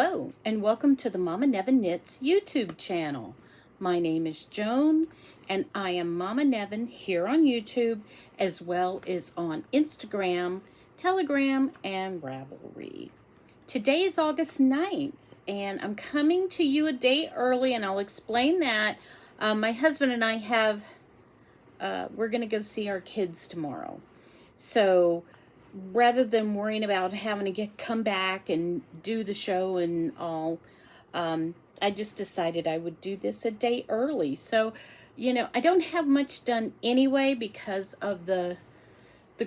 Hello, and welcome to the Mama Nevin Knits YouTube channel. My name is Joan, and I am Mama Nevin here on YouTube, as well as on Instagram, Telegram, and Ravelry. Today is August 9th, and I'm coming to you a day early, and I'll explain that. My husband and I we're going to go see our kids tomorrow. So rather than worrying about having to come back and do the show and all, I just decided I would do this a day early. So, I don't have much done anyway because of the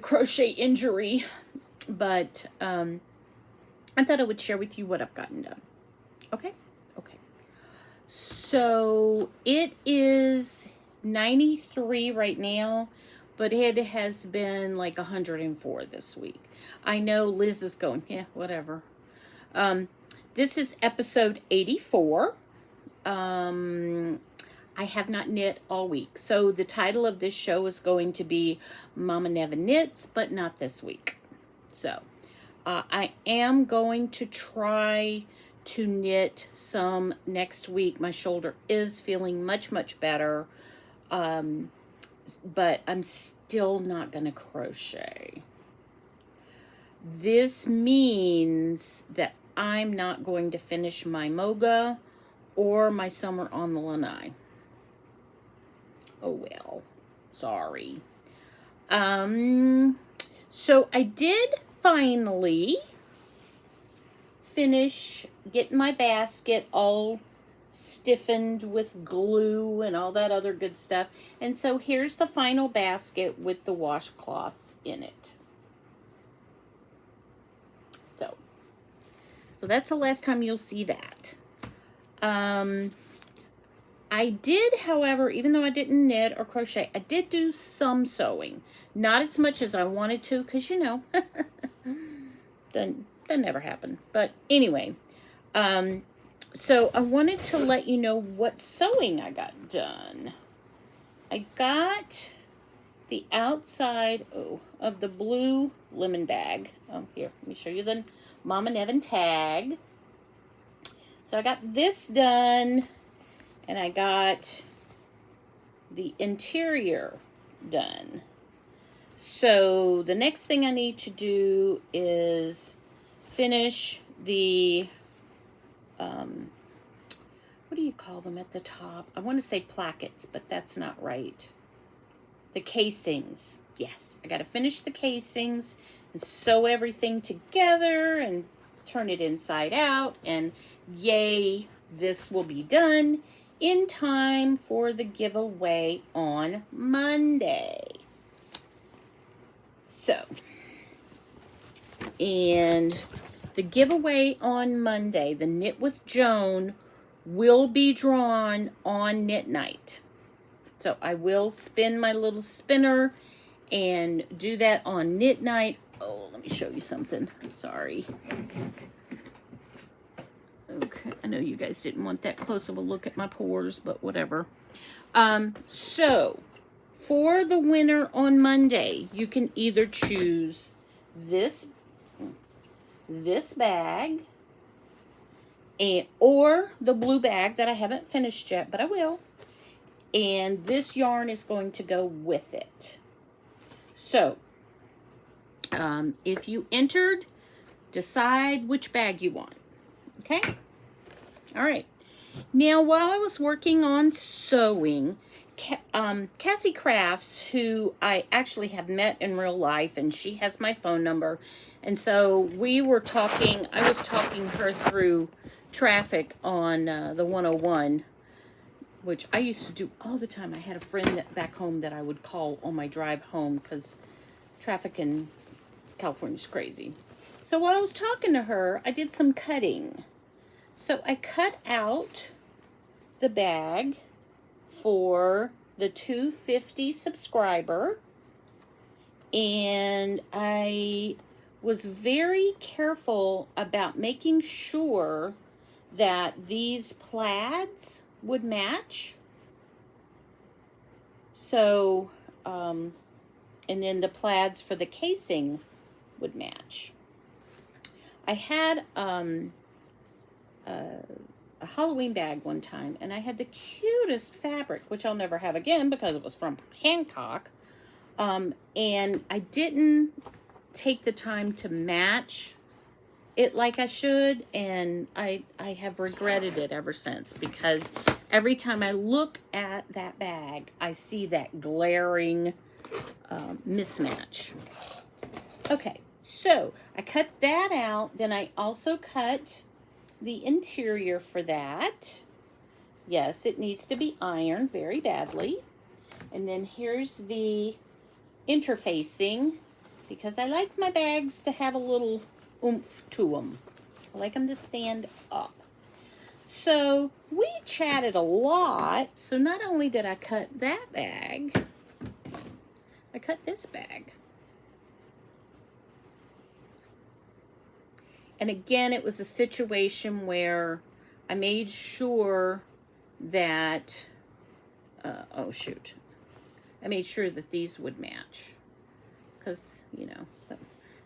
crochet injury, but I thought I would share with you what I've gotten done. Okay? Okay. So it is 93 right now, but it has been like 104 this week. I know Liz is going, yeah, whatever. This is episode 84. I have not knit all week. So the title of this show is going to be Mama Nevin Knits, but not this week. So I am going to try to knit some next week. My shoulder is feeling much, much better. But I'm still not going to crochet. This means that I'm not going to finish my Moga or my Summer on the Lanai. Oh well, sorry. So I did finally finish getting my basket all stiffened with glue and all that other good stuff. And so here's the final basket with the washcloths in it. So that's the last time you'll see that. I did, however, even though I didn't knit or crochet, I did do some sewing. Not as much as I wanted to, because that never happened. But anyway, so I wanted to let you know what sewing I got done. I got the outside of the blue lemon bag. Oh, here, let me show you the Mama Nevin tag. So I got this done, and I got the interior done. So the next thing I need to do is finish the what do you call them at the top? I want to say plackets, but that's not right. The casings. Yes, I got to finish the casings and sew everything together and turn it inside out. And yay, this will be done in time for the giveaway on Monday. So, and the giveaway on Monday, the Knit with Joan, will be drawn on Knit Night. So I will spin my little spinner and do that on Knit Night. Oh, let me show you something. Sorry. Okay, I know you guys didn't want that close of a look at my pores, but whatever. So for the winner on Monday, you can either choose this bag or the blue bag that I haven't finished yet, but I will. And this yarn is going to go with it. So, if you entered, decide which bag you want. Okay? All right. Now, while I was working on sewing, Cassie Crafts, who I actually have met in real life, and she has my phone number. And so we were talking, I was talking her through traffic on the 101, which I used to do all the time. I had a friend back home that I would call on my drive home because traffic in California is crazy. So while I was talking to her, I did some cutting. So I cut out the bag for the 250 subscriber, and I was very careful about making sure that these plaids would match. So, and then the plaids for the casing would match. I had a Halloween bag one time, and I had the cutest fabric, which I'll never have again because it was from Hancock. And I didn't take the time to match it like I should, and I have regretted it ever since, because every time I look at that bag, I see that glaring mismatch. Okay, so I cut that out. Then I also cut the interior for that. Yes, it needs to be ironed very badly. And then here's the interfacing, because I like my bags to have a little oomph to them. I like them to stand up. So we chatted a lot. So not only did I cut that bag, I cut this bag. And again, it was a situation where I made sure that, I made sure that these would match. Because, you know,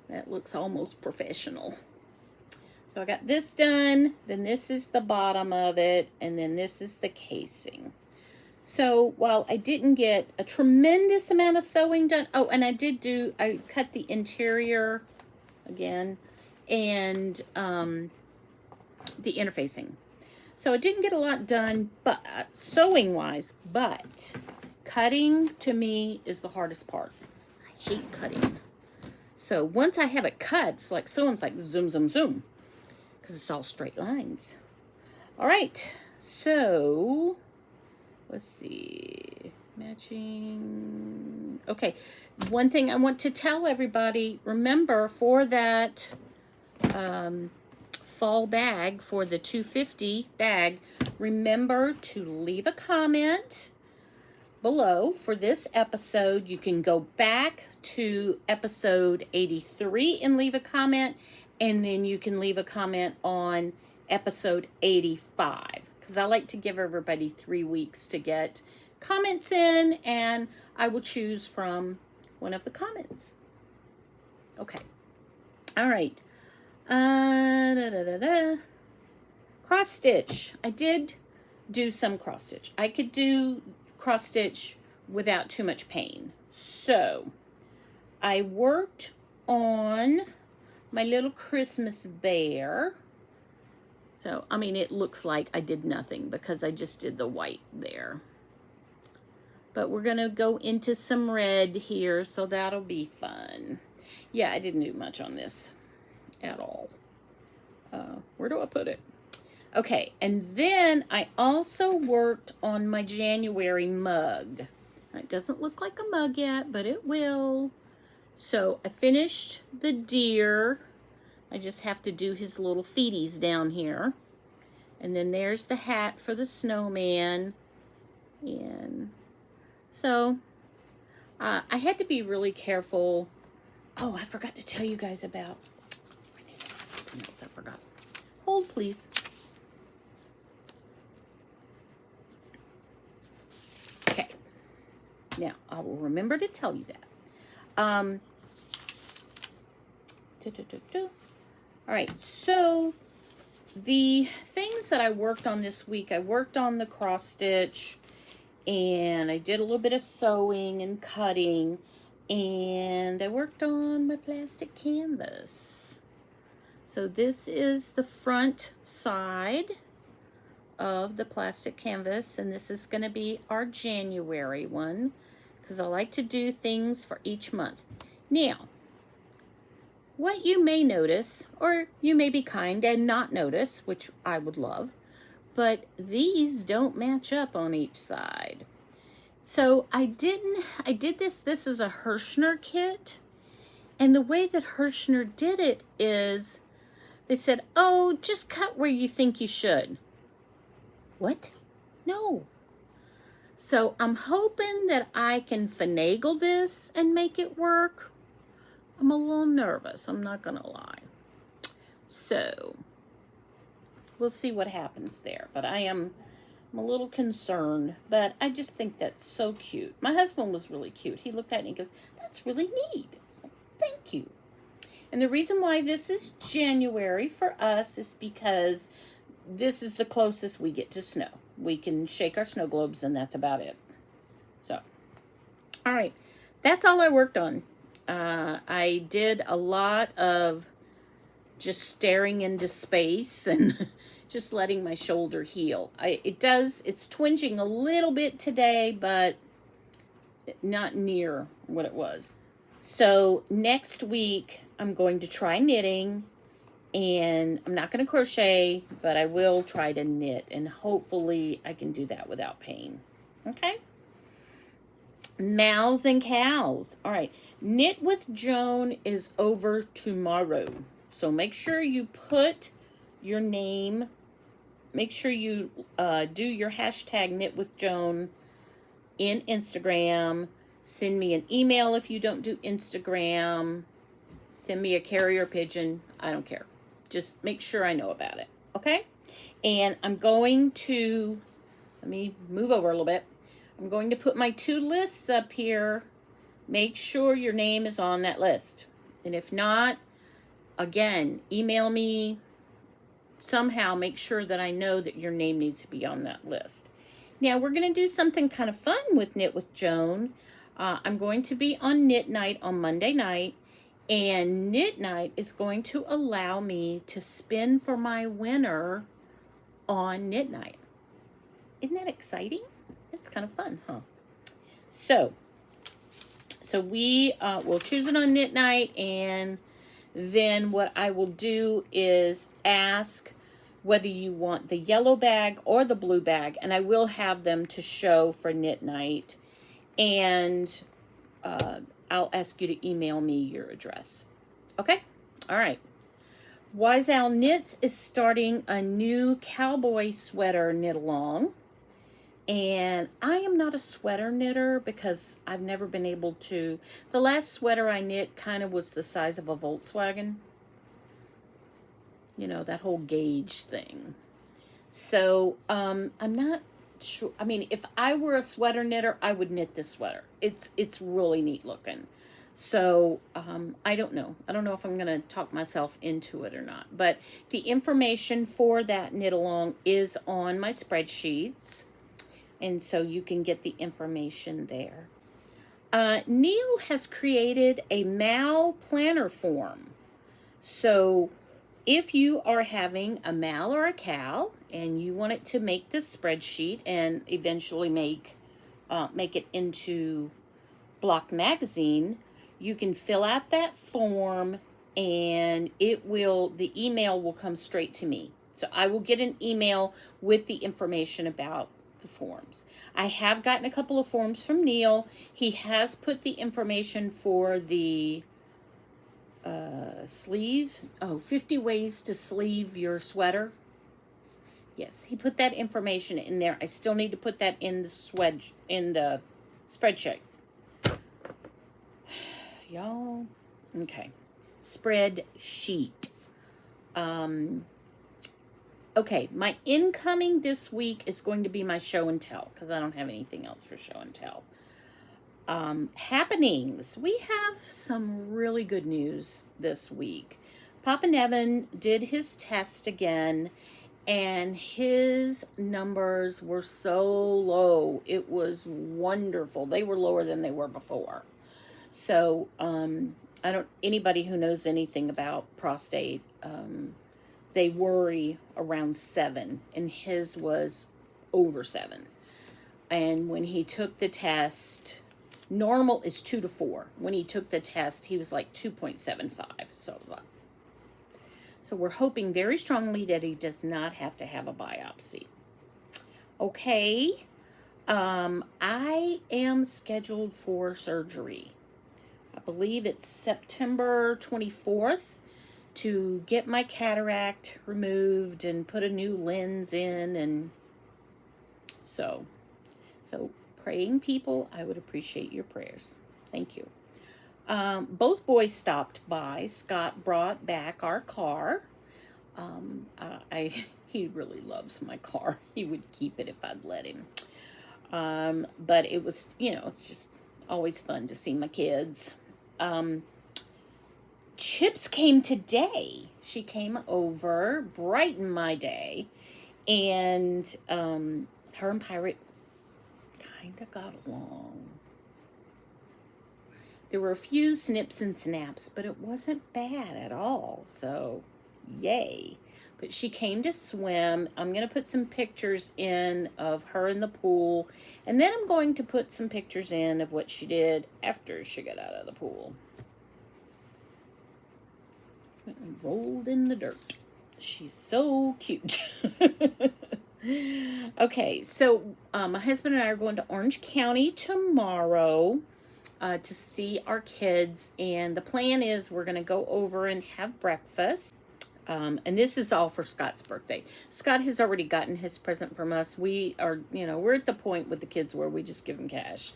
that looks almost professional. So I got this done, then this is the bottom of it, and then this is the casing. So while I didn't get a tremendous amount of sewing done, and I cut the interior again, and the interfacing. So I didn't get a lot done, but sewing wise, but cutting to me is the hardest part. I hate cutting. So once I have it cut, it's like sewing's like zoom, zoom, zoom, because it's all straight lines. All right, so let's see, matching. Okay, one thing I want to tell everybody, remember for that fall bag, for the 250 bag, remember to leave a comment below for this episode. You can go back to episode 83 and leave a comment, and then you can leave a comment on episode 85, because I like to give everybody 3 weeks to get comments in, and I will choose from one of the comments. Okay. All right. Cross stitch. I did do some cross stitch. I could do cross stitch without too much pain. So I worked on my little Christmas bear. So, I mean, it looks like I did nothing because I just did the white there. But we're going to go into some red here, so that'll be fun. Yeah, I didn't do much on this at all. Where do I put it? Okay, and then I also worked on my January mug. It doesn't look like a mug yet, but it will. So I finished the deer. I just have to do his little feeties down here. And then there's the hat for the snowman. And so I had to be really careful. Oh, I forgot to tell you guys about, I think there was something else I forgot. Hold, please. Okay. Now, I will remember to tell you that. All right, so the things that I worked on this week, I worked on the cross stitch, and I did a little bit of sewing and cutting, and I worked on my plastic canvas. So this is the front side of the plastic canvas, and this is going to be our January one, because I like to do things for each month. Now, what you may notice, or you may be kind and not notice, which I would love, but these don't match up on each side. So I did this is a Hirschner kit, and the way that Hirschner did it is, they said, oh, just cut where you think you should. What? No. So I'm hoping that I can finagle this and make it work. I'm a little nervous, I'm not gonna lie. So we'll see what happens there. But I'm a little concerned, but I just think that's so cute. My husband was really cute. He looked at it and he goes, that's really neat. I was like, thank you. And the reason why this is January for us is because this is the closest we get to snow. We can shake our snow globes, and that's about it. So, all right, that's all I worked on. I did a lot of just staring into space and just letting my shoulder heal. It's twinging a little bit today, but not near what it was. So next week I'm going to try knitting, and I'm not going to crochet, but I will try to knit, and hopefully I can do that without pain. Okay? Mows and cows. All right. Knit with Joan is over tomorrow. So make sure you put your name, make sure you do your hashtag Knit with Joan in Instagram. Send me an email if you don't do Instagram. Send me a carrier pigeon. I don't care. Just make sure I know about it. Okay? And I'm going to, let me move over a little bit. I'm going to put my 2 lists up here. Make sure your name is on that list. And if not, again, email me. Somehow make sure that I know that your name needs to be on that list. Now we're going to do something kind of fun with Knit with Joan. I'm going to be on Knit Night on Monday night. And Knit Night is going to allow me to spin for my winner on Knit Night. Isn't that exciting? It's kind of fun, huh? So we will choose it on Knit Night, and then what I will do is ask whether you want the yellow bag or the blue bag, and I will have them to show for Knit Night, and I'll ask you to email me your address. Okay? All right. Wise Owl Knits is starting a new cowboy sweater knit along. And I am not a sweater knitter because I've never been able to. The last sweater I knit kind of was the size of a Volkswagen. You know, that whole gauge thing. So I'm not sure. I mean, if I were a sweater knitter, I would knit this sweater. It's really neat looking. So I don't know. I don't know if I'm going to talk myself into it or not. But the information for that knit along is on my spreadsheets. And so you can get the information there. Neil has created a Mal planner form. So if you are having a Mal or a Cal and you want it to make this spreadsheet and eventually make it into Block Magazine, you can fill out that form, and the email will come straight to me. So I will get an email with the information about the forms. I have gotten a couple of forms from Neil. He has put the information for the sleeve. 50 ways to sleeve your sweater. Yes, he put that information in there. I still need to put that in the spreadsheet. Y'all, okay. Spreadsheet. Okay, my incoming this week is going to be my show and tell, because I don't have anything else for show and tell. Happenings. We have some really good news this week. Papa Nevin did his test again, and his numbers were so low. It was wonderful. They were lower than they were before. So, anybody who knows anything about prostate, they worry around 7, and his was over 7. And when he took the test, normal is 2 to 4. When he took the test, he was like 2.75. So we're hoping very strongly that he does not have to have a biopsy. Okay. I am scheduled for surgery. I believe it's September 24th. To get my cataract removed and put a new lens in, and so praying people, I would appreciate your prayers. Thank you. Both boys stopped by. Scott brought back our car. He really loves my car. He would keep it if I'd let him. But it was, it's just always fun to see my kids. Chips came today. She came over, brightened my day, And her and Pirate kind of got along. There were a few snips and snaps, but it wasn't bad at all. So, yay. But she came to swim. I'm going to put some pictures in of her in the pool. And then I'm going to put some pictures in of what she did after she got out of the pool. And rolled in the dirt. She's so cute. Okay, so my husband and I are going to Orange County tomorrow to see our kids. And the plan is we're going to go over and have breakfast. And this is all for Scott's birthday. Scott has already gotten his present from us. We are, we're at the point with the kids where we just give them cash.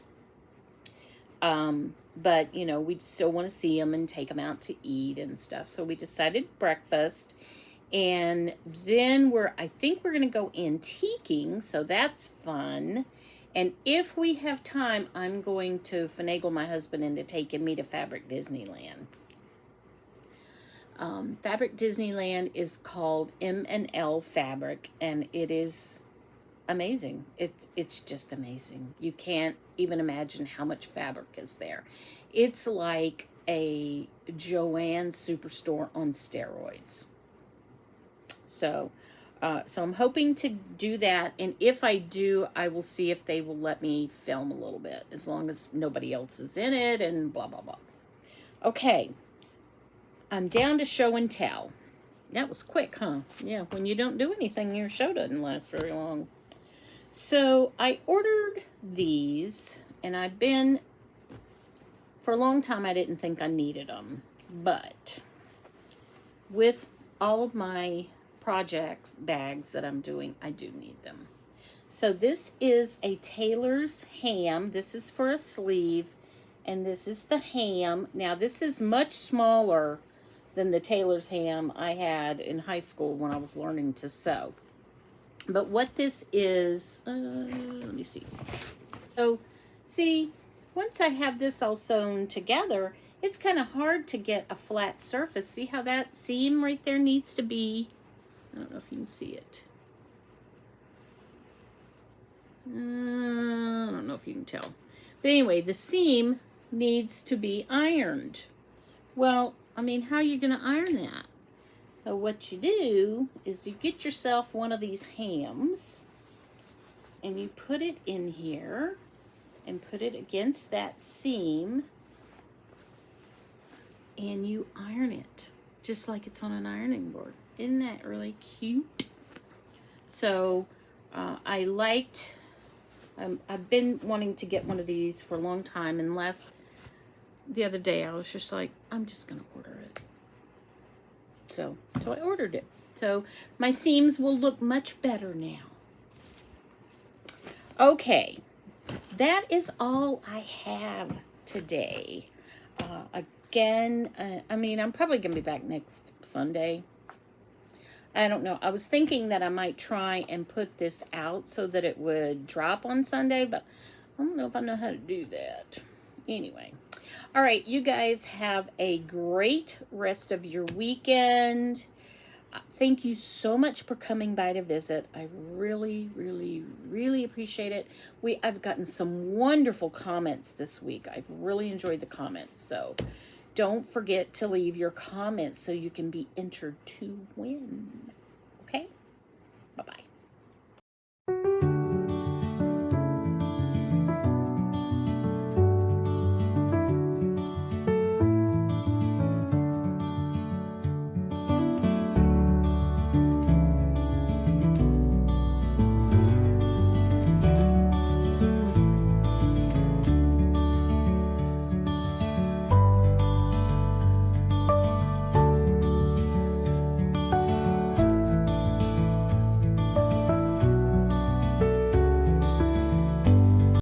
But, we still want to see them and take them out to eat and stuff. So we decided breakfast. And then I think we're going to go antiquing. So that's fun. And if we have time, I'm going to finagle my husband into taking me to Fabric Disneyland. Fabric Disneyland is called M&L Fabric, and it is amazing. It's just amazing. You can't even imagine how much fabric is there. It's like a Joann Superstore on steroids. So I'm hoping to do that, and if I do, I will see if they will let me film a little bit, as long as nobody else is in it, and blah, blah, blah. Okay. I'm down to show and tell. That was quick, huh? Yeah, when you don't do anything, your show doesn't last very long. So I ordered these, and for a long time, I didn't think I needed them. But with all of my projects, bags that I'm doing, I do need them. So this is a Taylor's ham. This is for a sleeve, and this is the ham. Now, this is much smaller than the Taylor's ham I had in high school when I was learning to sew. But what this is, let me see. So, see, once I have this all sewn together, it's kind of hard to get a flat surface. See how that seam right there needs to be? I don't know if you can see it. I don't know if you can tell. But anyway, the seam needs to be ironed. Well, how are you going to iron that? So what you do is you get yourself one of these hams and you put it in here and put it against that seam and you iron it just like it's on an ironing board. Isn't that really cute? So I've been wanting to get one of these for a long time, and the other day I was just like, I'm just going to order it. So I ordered it. So my seams will look much better now. Okay, that is all I have today. Again, I'm probably going to be back next Sunday. I don't know. I was thinking that I might try and put this out so that it would drop on Sunday, but I don't know if I know how to do that. Anyway. All right, you guys have a great rest of your weekend. Thank you so much for coming by to visit. I really, really, really appreciate it. I've gotten some wonderful comments this week. I've really enjoyed the comments. So don't forget to leave your comments so you can be entered to win. Okay? Bye-bye.